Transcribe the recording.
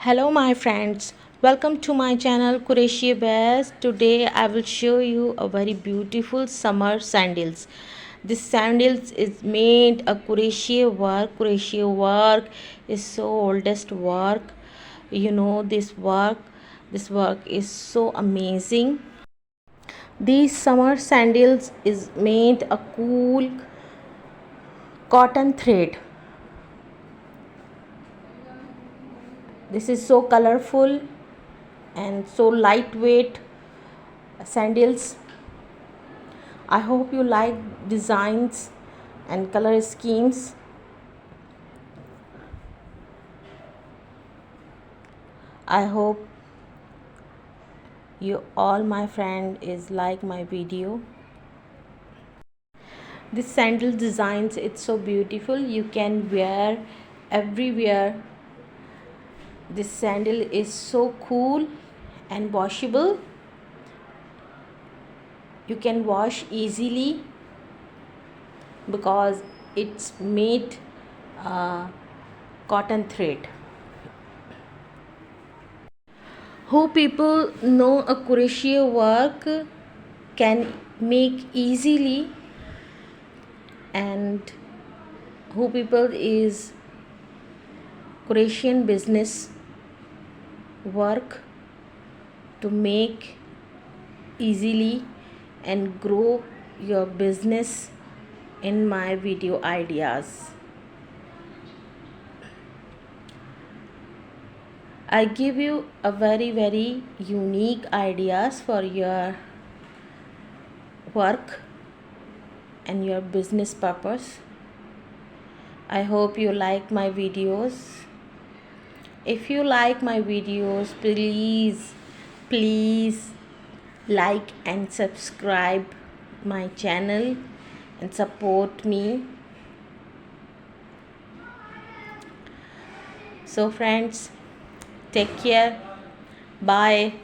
Hello my friends, welcome to my channel Crochet Bears. Today I will show you a very beautiful summer sandals. This sandals is made a crochet work. Crochet work is so oldest work. You know this work is so amazing. These summer sandals is made a cool cotton thread. This is so colorful and so lightweight sandals. I hope you like designs and color schemes. I hope you all my friend is like my video. This sandal designs, it's so beautiful, you can wear everywhere. This sandal is so cool and washable. You can wash easily because it's made cotton thread. Who people know a crochet work can make easily, and who people is crochet business work to make easily and grow your business in my video ideas. I give you a very unique ideas for your work and your business purpose. I hope you like my videos. If you like my videos, please like and subscribe my channel and support me. So friends, take care. Bye.